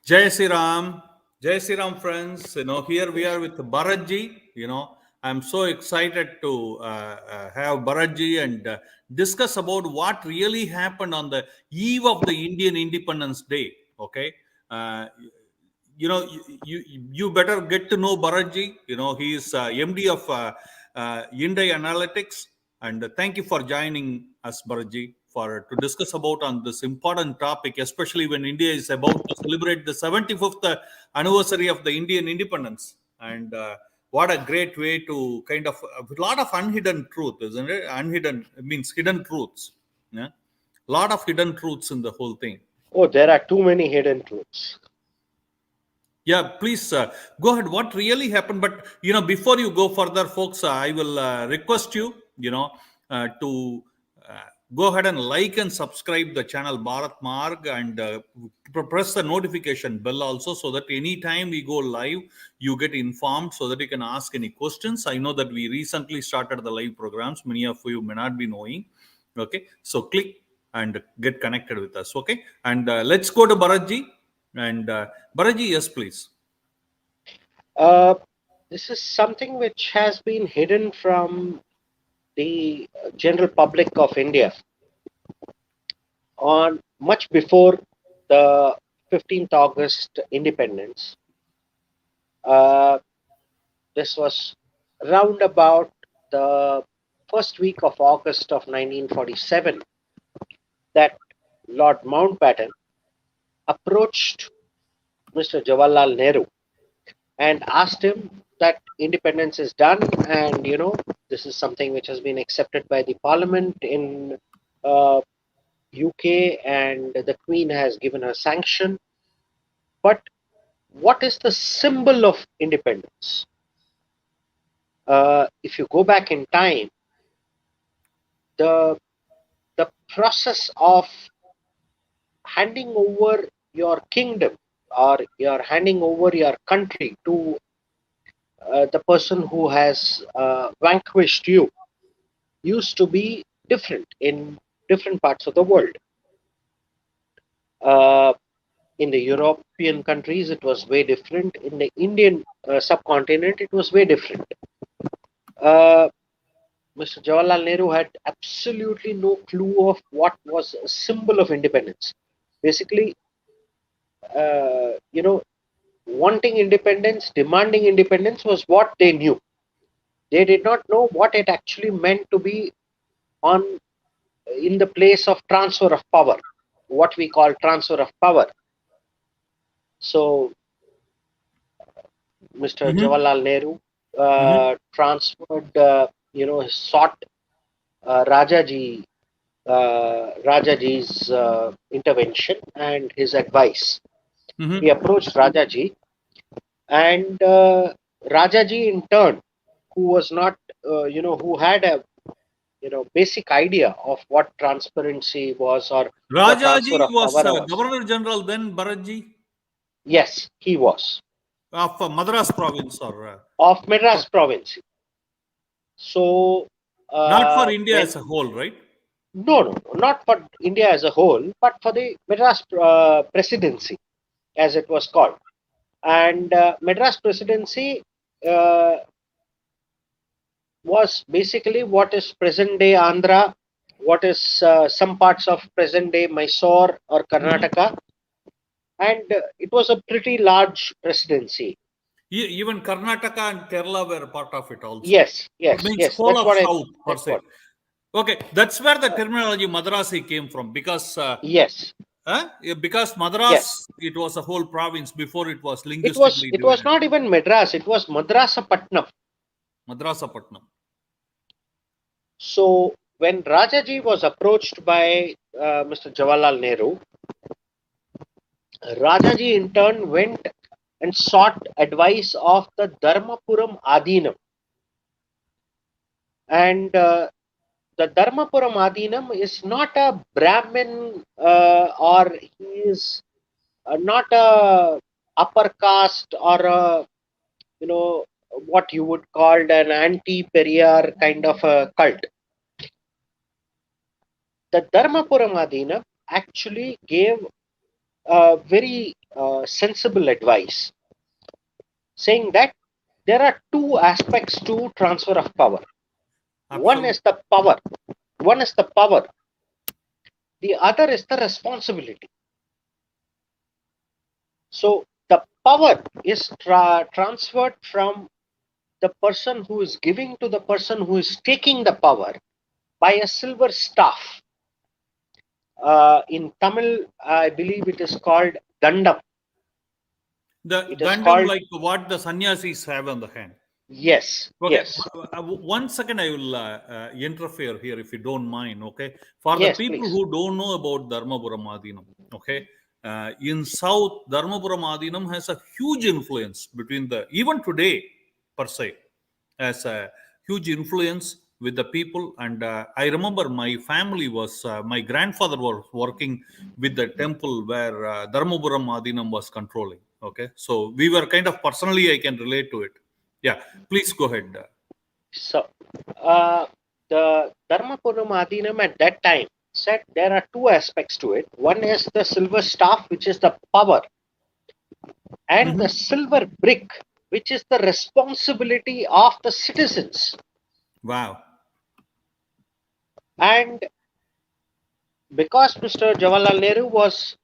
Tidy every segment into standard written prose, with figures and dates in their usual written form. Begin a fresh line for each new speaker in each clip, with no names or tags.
Jai Sri Ram, Jai Sri Ram, friends. Here we are with Bharatji. I'm so excited to have Bharatji and discuss about what really happened on the eve of the Indian Independence Day. Okay, uh, you better get to know Bharatji. He is MD of Indoi Analytics, and thank you for joining us, Bharatji, for to discuss about on this important topic, especially when India is about to celebrate the 75th anniversary of the Indian independence. And what a great way to kind of a lot of unhidden truth, isn't it? Unhidden means hidden truths. Yeah, lot of hidden truths in the whole thing.
Oh, there are too many hidden truths.
Yeah, please go ahead. What really happened? But before you go further, folks, I will request you, to go ahead and like and subscribe the channel Bharat Marg and press the notification bell also, so that anytime we go live, you get informed, so that you can ask any questions. I know that we recently started the live programs. Many of you may not be knowing. Okay, so click and get connected with us. Okay, and let's go to Bharatji. And Bharatji, yes, please.
Uh, this is something which has been hidden from the general public of India on much before the 15th August independence. Uh, this was round about the first week of August of 1947 that Lord Mountbatten approached Mr. Jawaharlal Nehru and asked him that independence is done, and this is something which has been accepted by the parliament in uh, UK, and the Queen has given her sanction. But what is the symbol of independence? If you go back in time, the the process of handing over your kingdom, or you're handing over your country to the person who has vanquished you, used to be different in different parts of the world. Uh, in the European countries, it was way different. In the Indian subcontinent, it was way different. Uh, Mr. Jawaharlal Nehru had absolutely no clue of what was a symbol of independence. Basically, wanting independence, demanding independence was what they knew. They did not know what it actually meant to be on in the place of transfer of power, what we call transfer of power. So Mr.
Mm-hmm.
Jawaharlal Nehru
Mm-hmm.
transferred, sought Rajaji, Rajaji's intervention and his advice. He
Mm-hmm.
approached Rajaji, and Rajaji in turn, who was not, who had a basic idea of what transparency was, or what transfer
Rajaji
of
was
power was.
Governor General then, Bharatji,
Yes, he was
of Madras province, or
of Madras province. So
not for India
when
as a whole, right?
no, not for India as a whole, but for the Madras presidency, as it was called. And Madras presidency uh, was basically what is present day Andhra, what is some parts of present day Mysore or
Mm-hmm.
Karnataka, and it was a pretty large presidency.
Even Karnataka and Kerala were part of it also.
Yes,
It
yes,
means
yes.
whole of South per
That's
se.
what.
Okay, that's where the
Uh,
terminology Madrasi came from, because
yes,
yeah, because
yes.
Madras, it was a whole province before it was
It was.
linguistically
It was
divided.
not even Madras. It was Madrasapatnam.
Madrasapatnam.
So when Rajaji was approached by Mr. Jawaharlal Nehru, Rajaji in turn went and sought advice of the Dharmapuram Adinam. And the Dharmapuram Adinam is not a Brahmin, or he is not a upper caste, or a, what you would call an anti-Periyar kind of a cult. The Dharmapuram Adinam actually gave very sensible advice, saying that there are two aspects to transfer of power. One is
Absolutely.
the power. One is the power. The other is the responsibility. So the power is transferred from the person who is giving to the person who is taking the power by a silver staff. In Tamil, I believe it is called Dandam.
The
It is
Gundam,
called,
like what the sannyasis have on the hand.
yes,
Okay,
yes,
1 second I will interfere here if you don't mind. Okay, for the
yes,
people
please.
who don't know about Dharmapuram Adinam, okay, in South, Dharmapuram Adinam has a huge influence between the, even today, per se, as a huge influence with the people. And I remember my family was, my grandfather was working with the temple where Dharmapuram Adinam was controlling. Okay, so we were kind of personally, I can relate to it. Yeah, please go ahead.
So, uh, the Dharmapuram Adhinam at that time said there are two aspects to it. One is the silver staff, which is the power, and the
Mhm.
silver brick, which is the responsibility of the citizens.
Wow.
And because Mr. Jawaharlal Nehru was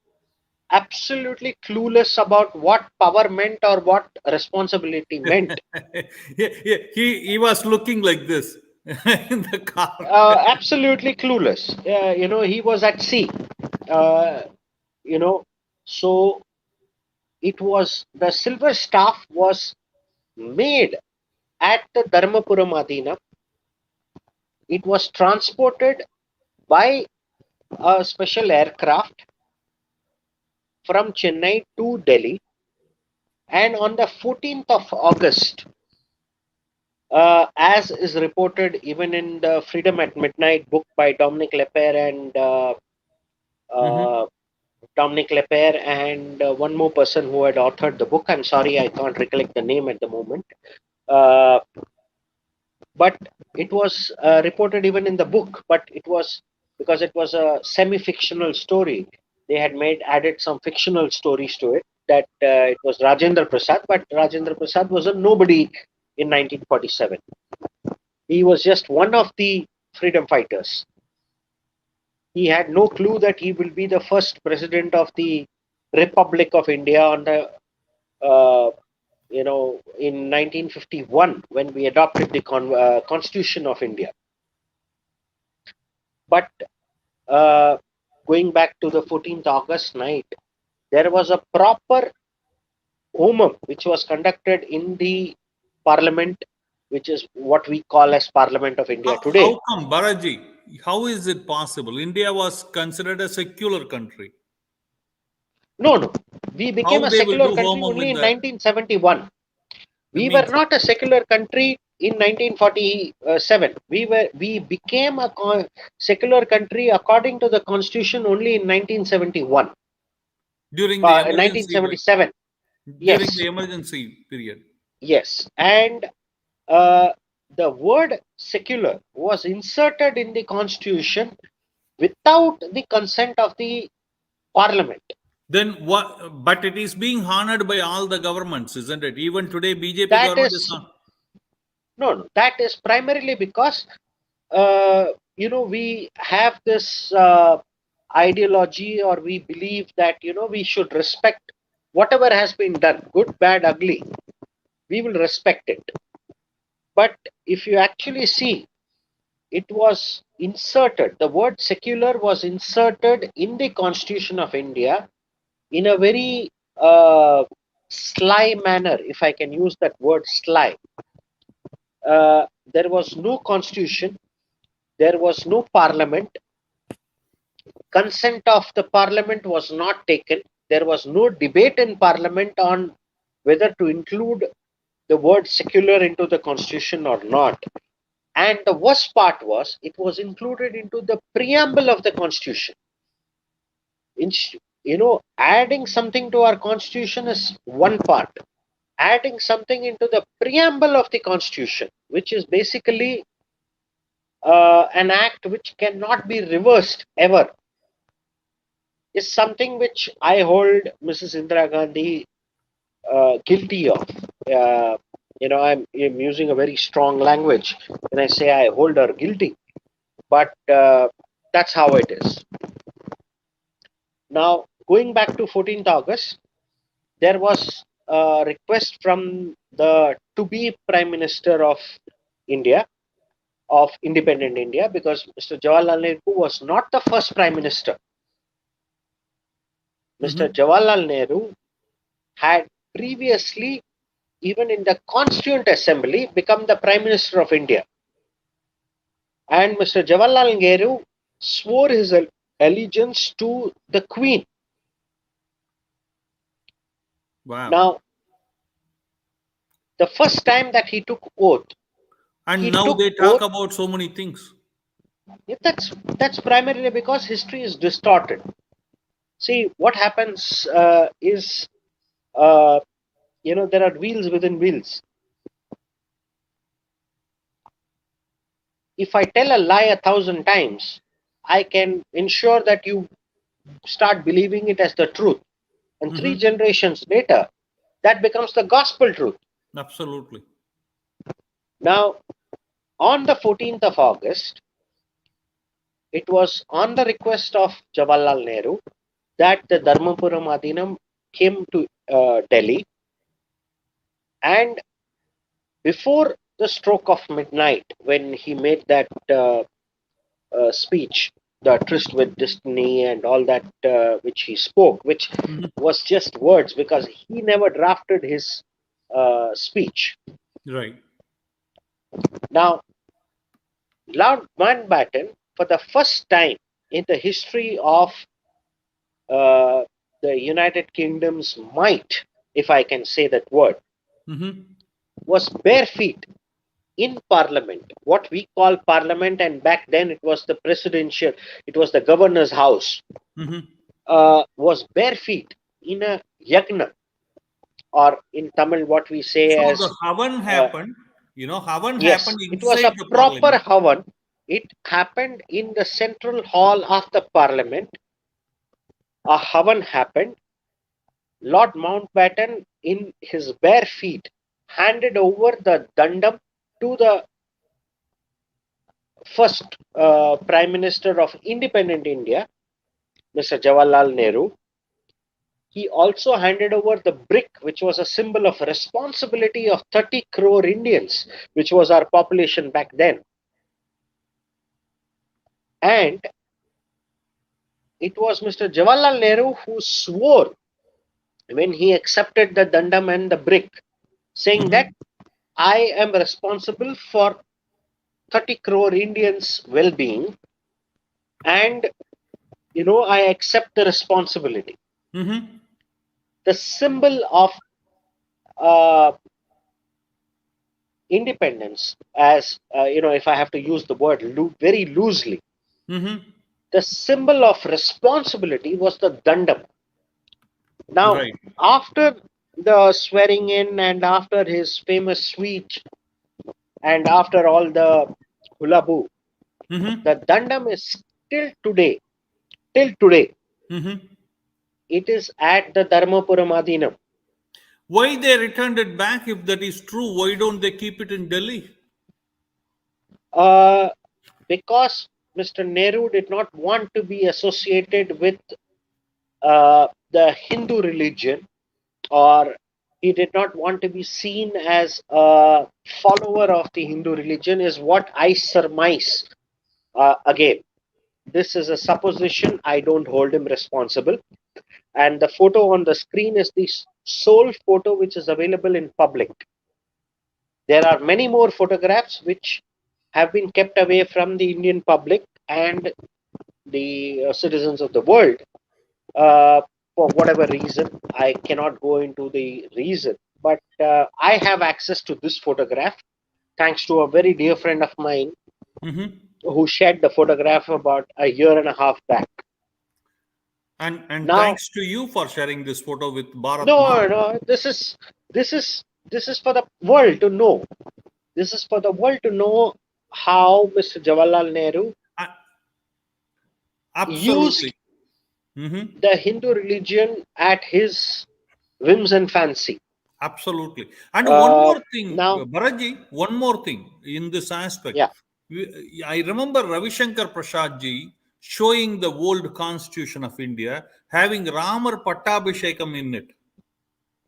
absolutely clueless about what power meant or what responsibility meant,
He was looking like this in the car.
absolutely clueless. He was at sea. Uh, you know, so it was the silver staff was made at the Dharmapuram Adina. It was transported by a special aircraft from Chennai to Delhi, and on the 14th of August, as is reported even in the Freedom at Midnight book by
Mhm.
uh, Dominic Lepere and one more person who had authored the book. I'm sorry, I can't recollect the name at the moment. Uh, but it was reported even in the book, but it was because it was a semi-fictional story. They had made added some fictional stories to it. That it was Rajendra Prasad, but Rajendra Prasad was a nobody in 1947. He was just one of the freedom fighters. He had no clue that he will be the first president of the Republic of India on the in 1951 when we adopted the Constitution of India. But uh, going back to the 14th August night, there was a proper homam which was conducted in the Parliament, which is what we call as Parliament of India today.
How come, Baraji? How is it possible? India was considered a secular country.
No, no, we became
How
a
they will
secular
do
country
homam
only
in
in
the,
1971.
I
We were
mean,
not a secular country in 1947. We became a secular country according to the Constitution only in 1971,
during the emergency, like
1977.
during
Yes,
the emergency period.
yes, and uh, the word secular was inserted in the Constitution without the consent of the Parliament.
Then what? But it is being honored by all the governments, isn't it? Even today, BJP
That
government is
is
on.
no, no, that is primarily because we have this ideology, or we believe that we should respect whatever has been done, good, bad, ugly. We will respect it. But if you actually see, it was inserted. The word secular was inserted in the Constitution of India in a very sly manner, if I can use that word sly. There was no constitution, there was no parliament, consent of the parliament was not taken, there was no debate in parliament on whether to include the word secular into the constitution or not. And the worst part was it was included into the preamble of the constitution. In, adding something to our constitution is one part. Adding something into the preamble of the constitution, which is basically an act which cannot be reversed ever, is something which I hold Mrs. Indira Gandhi guilty of. Uh, I'm using a very strong language when I say I hold her guilty, but that's how it is. Now, going back to 14th August, there was a request from the to be Prime Minister of India, of independent India, because Mr. Jawaharlal Nehru was not the first Prime Minister. Mr.
Mm-hmm.
Jawaharlal Nehru had previously, even in the Constituent Assembly, become the Prime Minister of India. And Mr. Jawaharlal Nehru swore his allegiance to the Queen.
Wow.
Now, the first time that
And
he
now
took
they talk
oath.
about so many things.
That's primarily because history is distorted. See, what happens is, uh, there are wheels within wheels. If I tell a lie 1,000 times, I can ensure that you start believing it as the truth. And three
Mm-hmm.
generations later, that becomes the gospel truth.
Absolutely.
Now, on the 14th of August, it was on the request of Jawaharlal Nehru that the Dharmapuram Adhinam came to Delhi, and before the stroke of midnight, when he made that speech, the tryst with destiny and all that which he spoke, which
Mm-hmm.
was just words because he never drafted his speech.
Right.
Now, Lord Mountbatten, for the first time in the history of uh, the United Kingdom's might, if I can say that word,
Mm-hmm.
was bare feet in Parliament, what we call Parliament, and back then it was the presidential, it was the governor's house,
Mm-hmm.
was bare feet in a yagna, or in Tamil, what we say
So
as,
the Havan
uh,
happened, Havan
yes,
happened
it was
inside
a
the
proper
parliament.
Havan. It happened in the central hall of the Parliament. A Havan happened. Lord Mountbatten, in his bare feet, handed over the Dandam to the first Prime Minister of independent India, Mr. Jawaharlal Nehru. He also handed over the brick, which was a symbol of responsibility of 30 crore Indians, which was our population back then. And it was Mr. Jawaharlal Nehru who swore when he accepted the Dandam and the brick, saying that
Mm-hmm.
I am responsible for 30 crore Indians' well being, and I accept the responsibility.
Mm-hmm.
The symbol of uh, independence, as if I have to use the word very loosely,
Mm-hmm.
the symbol of responsibility was the Dandam. Now,
Right.
after the swearing in and after his famous speech and after all the hullabaloo,
Mm-hmm.
the Dandam is till today,
Mm-hmm.
it is at the Dharmapuram Adhinam.
Why they returned it back if that is true? Why don't they keep it in Delhi?
Uh, because Mr. Nehru did not want to be associated with the Hindu religion, or he did not want to be seen as a follower of the Hindu religion, is what I surmise. Again, this is a supposition. I don't hold him responsible. And the photo on the screen is the sole photo which is available in public. There are many more photographs which have been kept away from the Indian public and the citizens of the world for whatever reason. I cannot go into the reason, but I have access to this photograph thanks to a very dear friend of mine
Mm-hmm.
who shared the photograph about a year and a half back.
And
Now,
thanks to you for sharing this photo with Bharat
no,
Marg.
no, this is for the world to know. This is for the world to know how Mr. Jawaharlal Nehru
A-
used
Absolutely. Hmm.
the Hindu religion at his whims and fancy.
Absolutely. And one
Uh,
more thing,
Now,
Bharatji, one more thing in this aspect.
yeah,
I remember Ravi Shankar Prasad ji showing the old constitution of India having Ramar Pattabhishekam in it.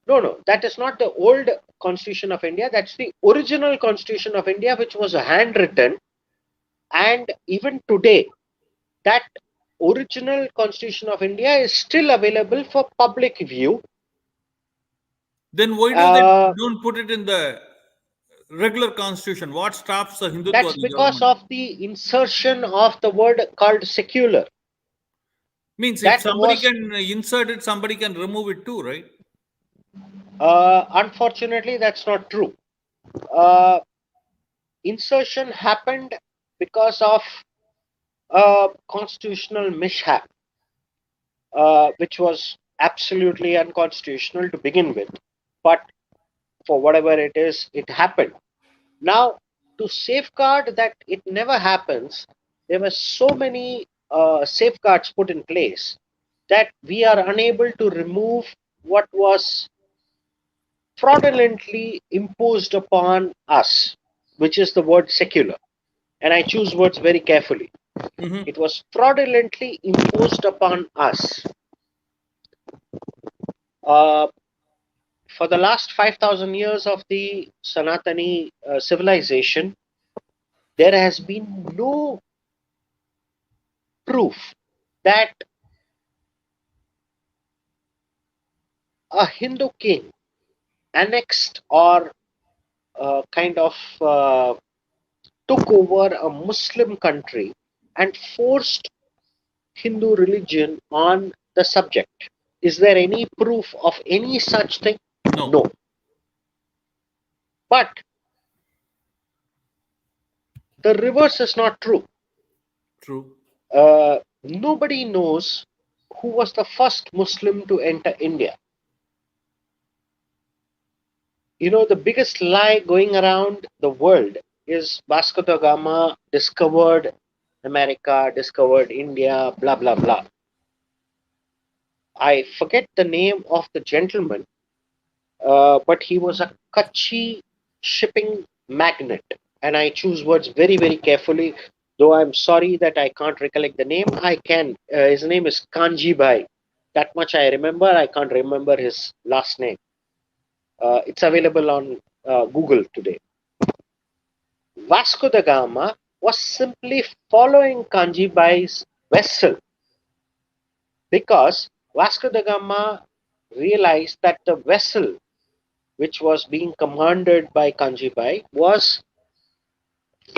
no, no, that is not the old Constitution of India. That's the original Constitution of India, which was handwritten. And even today, that original Constitution of India is still available for public view.
Then why do they
Uh,
don't put it in the regular constitution? What stops the Hindutva
that's
of the
because
government?
of the insertion of the word called secular.
Means if
That
somebody
was,
can insert it, somebody can remove it too, right?
unfortunately, that's not true. Uh, Insertion happened because of a constitutional mishap, which was absolutely unconstitutional to begin with. But for whatever it is, it happened. Now, to safeguard that it never happens, there were so many safeguards put in place that we are unable to remove what was fraudulently imposed upon us, which is the word secular. And I choose words very carefully.
Hmm.
It was fraudulently imposed upon us. Uh, for the last 5,000 years of the Sanatani civilization, there has been no proof that a Hindu king annexed or kind of took over a Muslim country and forced Hindu religion on the subject. Is there any proof of any such thing?
No.
No. But the reverse is not true.
True.
Nobody knows who was the first Muslim to enter India. You know, the biggest lie going around the world is Vasco da Gama discovered America, discovered India, blah, blah, blah. I forget the name of the gentleman, but he was a Kutchi shipping magnate. And I choose words very, very carefully. Though I'm sorry that I can't recollect the name, I can. His name is Kanji Bhai. That much I remember. I can't remember his last name. It's available on Google today. Vasco da Gama was simply following Kanji Bhai's vessel because Vasco da Gama realized that the vessel which was being commanded by Kanji Bai was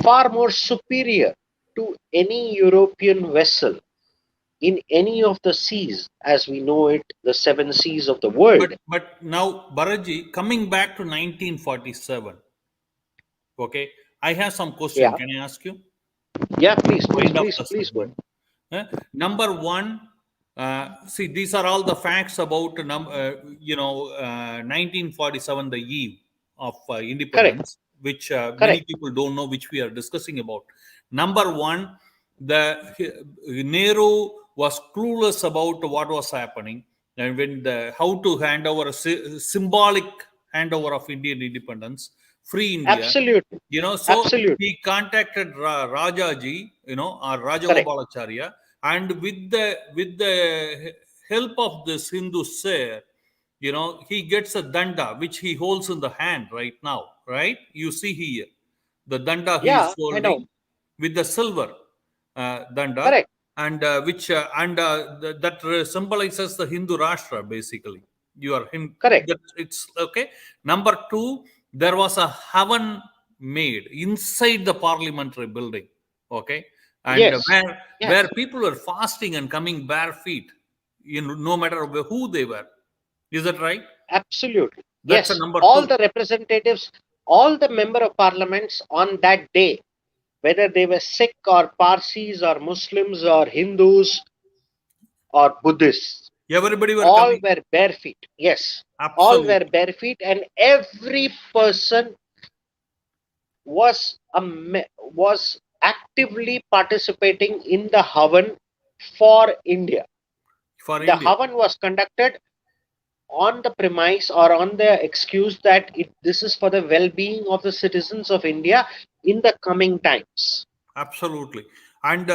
far more superior to any European vessel in any of the seas, as we know it, the seven seas of the
But
world.
now, Bharatji, coming back to 1947, okay, I have some question.
Yeah,
Can I ask you?
yeah, please, please,
Wind up
please,
the
please go ahead.
segment. Number one, see, these are all the facts about 1947, the eve of
Correct,
independence, which many
correct,
people don't know, which we are discussing about. Number one, Nehru was clueless about what was happening, and when the how to hand over a symbolic handover of Indian independence, free India,
absolutely,
so
absolutely,
he contacted Rajaji, or
correct.
Rajagopalacharya, and with the help of this Hindu sir, he gets a danda which he holds in the hand right now, right? You see here, the danda he is
Yeah, I know.
holding with the silver danda,
Correct,
and that symbolizes the Hindu Rashtra basically. You are him.
correct.
That it's okay. Number two, there was a haven made inside the parliamentary building. Okay, and
Yes,
where
yes,
people were fasting and coming bare feet, no matter who they were. Is that right?
absolutely.
That's a
Yes,
number
all
two.
the representatives, all the member of parliaments on that day, whether they were Sikh or Parsis or Muslims or Hindus or Buddhists,
Everybody were
all
coming.
were bare feet. Yes, all were
Absolutely.
bare feet, and every person was actively participating in the Havan for India.
For
The
India.
Havan was conducted on the premise or on the excuse that this is for the well-being of the citizens of India in the coming times.
Absolutely. And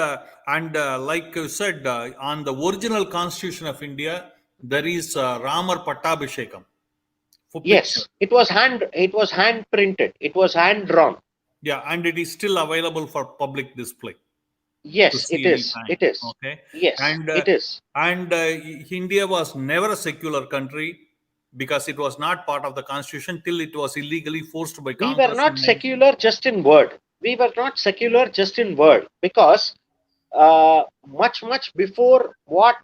like you said, on the original Constitution of India, there is Ramar Pattabhishekam for picture.
It was hand printed. It was hand drawn.
Yeah, and it is still available for public display to
Yes,
see
it
any
is.
time.
It is.
Okay,
Yes,
and uh,
it is.
and India was never a secular country because it was not part of the Constitution till it was illegally forced by
We were
Congress in
not
19.
secular just in word. We were not secular just in word because much before what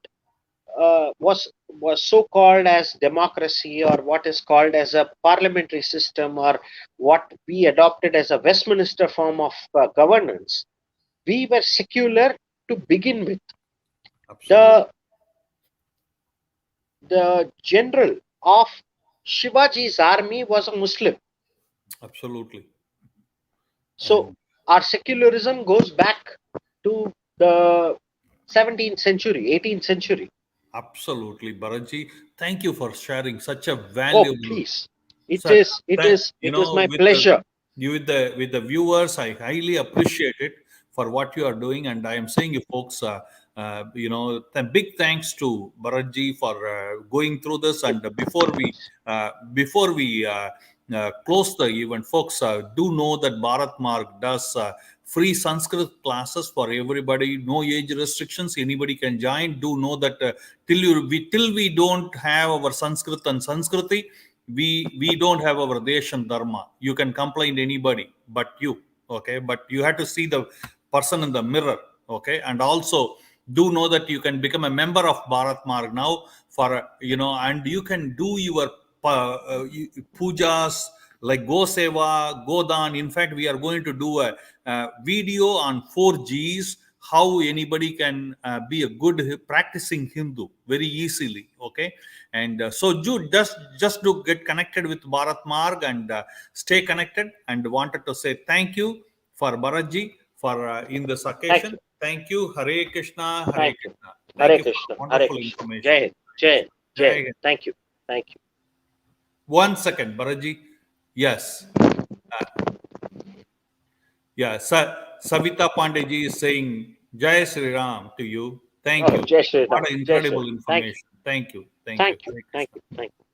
was so called as democracy, or what is called as a parliamentary system, or what we adopted as a Westminster form of governance, we were secular to begin with.
Absolutely,
The general of Shivaji's army was a Muslim.
absolutely,
So
and
our secularism goes back to the 17th century, 18th century.
absolutely, Bharatji. Thank you for sharing such a
Oh,
valuable.
please.
Sir,
It is my pleasure.
with the viewers, I highly appreciate it for what you are doing, and I am saying you folks, big thanks to Bharatji for going through this. And before we close the event, folks, do know that Bharat Marg does free Sanskrit classes for everybody, no age restrictions. Anybody can join. Do know that till we don't have our Sanskrit and Sanskriti, we don't have our desh and dharma. You can complain anybody but you, okay, but you have to see the person in the mirror, okay. And also do know that you can become a member of Bharat Marg now for and you can do your pujas like Go Seva, Godan. In fact, we are going to do a video on 4Gs, how anybody can be a good practicing Hindu very easily. Okay, and so Jude, just to get connected with Bharat Marg and stay connected. And wanted to say thank you for Bharatji for in this
Thank
occasion.
you.
Thank you. Hare Krishna, Hare
Thank you.
Krishna. Thank
Hare
you for
Krishna. Hare
wonderful
Krishna.
information.
Jai Hind. Jai Hind. Jai
Jai
Hind.
Hind.
Thank you. Thank you.
1 second, Bharatji. Yes. Uh, yeah, Savita Pandeji is saying Jai Sri Ram to you. Thank
Oh,
you.
Jai Shri Ram.
What an
Jai Shri
incredible
Ram. Thank you.
information. Thank you. Thank you.
Thank you.
Hare
Thank
Krishna.
you. Thank you.